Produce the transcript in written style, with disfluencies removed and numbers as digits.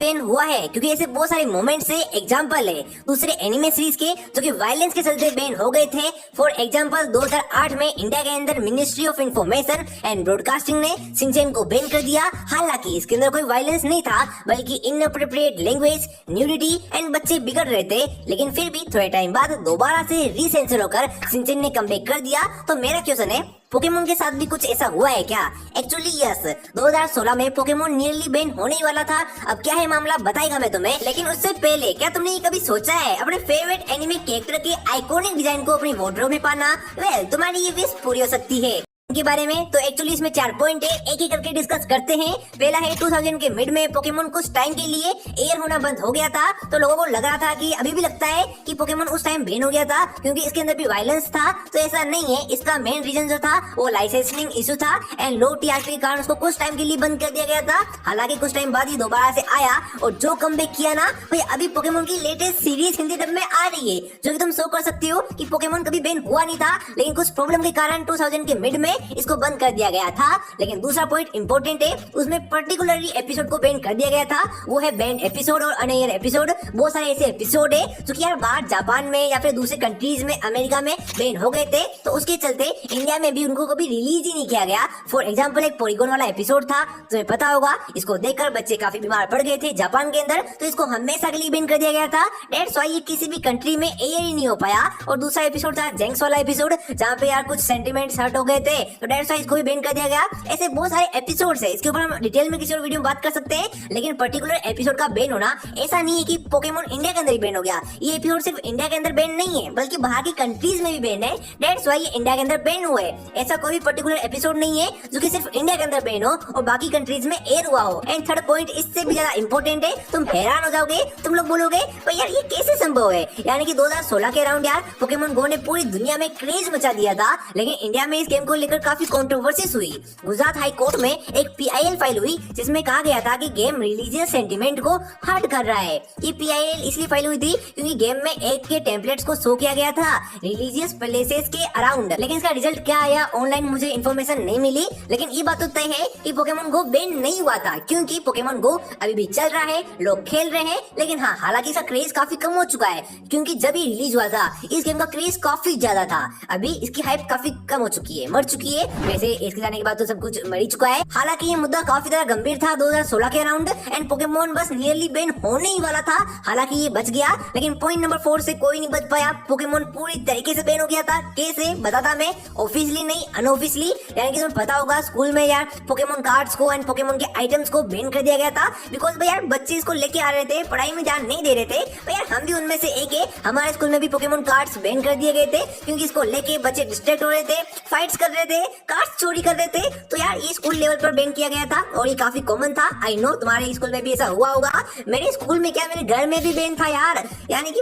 Ban हुआ है, क्योंकि ऐसे बहुत सारे मोमेंट्स है। एग्जांपल है दूसरे एनिमे सीरीज के जो कि वायलेंस के चलते बैन हो गए थे। फॉर एग्जांपल 2008 में इंडिया के अंदर ministry of information and broadcasting ने शिनचैन को बैन कर दिया। हालांकि इसके अंदर कोई वायलेंस नहीं था, बल्कि इनअप्रोप्रिएट लैंग्वेज, न्यूडिटी एंड बच्चे बिगड़ रहे थे। लेकिन फिर भी थोड़े टाइम बाद दोबारा से रीसेंसर होकर शिनचैन ने कमबैक कर दिया। तो मेरा क्वेश्चन है, पोकेमोन के साथ भी कुछ ऐसा हुआ है क्या? एक्चुअली यस, 2016 में पोकेमोन नियरली बैन होने ही वाला था। अब क्या है मामला बताएगा मैं तुम्हें, लेकिन उससे पहले क्या तुमने ये कभी सोचा है अपने फेवरेट एनिमे कैरेक्टर के आइकॉनिक डिजाइन को अपनी वार्डरोब में पाना? वेल, तुम्हारी ये विश पूरी हो सकती है के बारे में। तो एक्चुअली इसमें 4 पॉइंट है, एक एक करके डिस्कस करते हैं। पहला है 2000 के मिड में पोकेमोन कुछ टाइम के लिए एयर होना बंद हो गया था। तो लोगों को लग रहा था कि अभी भी लगता है कि पोकेमोन उस टाइम बैन हो गया था क्योंकि इसके अंदर भी वायलेंस था। तो ऐसा नहीं है, इसका मेन रीजन जो था वो लाइसेंसिंग इशू था एंड लो टीआरपी के कारण उसको कुछ टाइम के लिए बंद कर दिया गया था। हालांकि कुछ टाइम बाद ही दोबारा से आया और जो कमबैक किया ना भाई, अभी पोकेमोन की लेटेस्ट सीरीज हिंदी डब में आ रही है, जो कि तुम शो कर सकती हो कि पोकेमोन कभी बैन हुआ नहीं था, लेकिन कुछ प्रॉब्लम के कारण 2000 के मिड में इसको बंद कर दिया गया था। लेकिन दूसरा पॉइंट इंपॉर्टेंट है, उसमें पर्टिकुलरली एपिसोड को बैन कर दिया गया था। वो है बैंड एपिसोड और अनएयर एपिसोड। बहुत सारे ऐसे एपिसोड है जो कि यार बाहर जापान में या फिर दूसरे कंट्रीज में, अमेरिका में बैन हो गए थे। तो उसके चलते इंडिया में भी उनको कभी रिलीज ही नहीं किया गया। फॉर एग्जाम्पल एक पॉलीगॉन वाला एपिसोड था, तुम्हें पता होगा, इसको देखकर बच्चे काफी बीमार पड़ गए थे जापान के अंदर, तो इसको हमेशा के लिए बैन कर दिया गया था। दैट्स व्हाई ये किसी भी कंट्री में एयर ही नहीं हो पाया। और दूसरा एपिसोड था जेंक्स वाला एपिसोड, जहाँ पे यार कुछ सेंटिमेंट्स हर्ट हो गए थे, तो दैट्स व्हाई इसको भी बैन कर दिया गया। ऐसे बहुत सारे एपिसोड्स है, इसके ऊपर हम डिटेल में किसी और वीडियो में बात कर सकते हैं। लेकिन पर्टिकुलर एपिसोड का बैन होना ऐसा नहीं है कि पोकेमोन इंडिया के अंदर ही बैन हो गया। ये एपिसोड सिर्फ इंडिया के अंदर बैन नहीं है, बल्कि बाहर की कंट्रीज में भी बैन है। दैट्स व्हाई ये इंडिया के अंदर बैन हुए। ऐसा कोई पर्टिकुलर एपिसोड नहीं है जो कि सिर्फ इंडिया के अंदर बैन हो और बाकी कंट्रीज में एयर हुआ हो। एंड थर्ड पॉइंट इससे भी ज्यादा इंपॉर्टेंट है, तुम हैरान हो जाओगे, तुम लोग बोलोगे भाई यार ये कैसे संभव है। यानी कि 2016 के अराउंड यार पोकेमोन गो ने पूरी दुनिया में क्रेज मचा दिया था, लेकिन इंडिया में इस गेम को लेकर काफी कंट्रोवर्सीज हुई। गुजरात हाई कोर्ट में एक पीआईएल फाइल हुई जिसमें कहा गया था कि गेम रिलीजियस सेंटीमेंट को हर्ट कर रहा है। ये पीआईएल इसलिए फाइल हुई थी क्योंकि गेम में एक के टेम्पलेट्स को शो किया गया था रिलीजियस प्लेसेस के अराउंड। लेकिन इसका रिजल्ट क्या आया ऑनलाइन मुझे इन्फॉर्मेशन नहीं मिली। लेकिन ये बात तो तय है कि पोकेमोन गो बैन नहीं हुआ था, क्योंकि पोकेमोन गो अभी भी चल रहा है, लोग खेल रहे हैं। लेकिन हाँ, हालांकि इसका क्रेज काफी कम हो चुका है, क्योंकि जब ये रिलीज हुआ था इस गेम का क्रेज काफी ज्यादा था। अभी इसकी हाइप काफी कम हो चुकी है, मर चुकी है। वैसे इसके जाने के बाद तो सब कुछ मर ही चुका है। हालांकि ये मुद्दा काफी ज्यादा गंभीर था 2016 के अराउंड एंड पोकेमोन बस नियरली बैन होने ही वाला था। हालांकि ये बच गया, लेकिन पॉइंट नंबर 4 से कोई नहीं बच पाया। पोकेमोन पूरी तरीके से बैन हो गया था। कैसे बताता मैं, ऑफिशियली नहीं अनऑफिशियली। यानी कि तुम्हें पता होगा स्कूल में यार पोकेमोन कार्ड्स को एंड पोकेमोन के आइटम्स को बैन कर दिया गया था, बिकॉज भाई यार बच्चे इसको लेके आ रहे थे, पढ़ाई में ध्यान नहीं दे रहे थे। भाई यार हम भी उनमें से एक है, हमारे स्कूल में भी पोकेमोन कार्ड्स बैन कर दिए गए थे, क्योंकि इसको लेके बच्चे डिस्ट्रैक्ट हो रहे थे, फाइट्स कर रहे थे, कार्ड्स चोरी कर रहे थे। तो यार ये स्कूल लेवल पर बैन किया गया था और ये काफी कॉमन था। आई नो तुम्हारे स्कूल में भी ऐसा हुआ होगा, मेरे स्कूल में क्या, मेरे घर में भी बैन था यार। यानी कि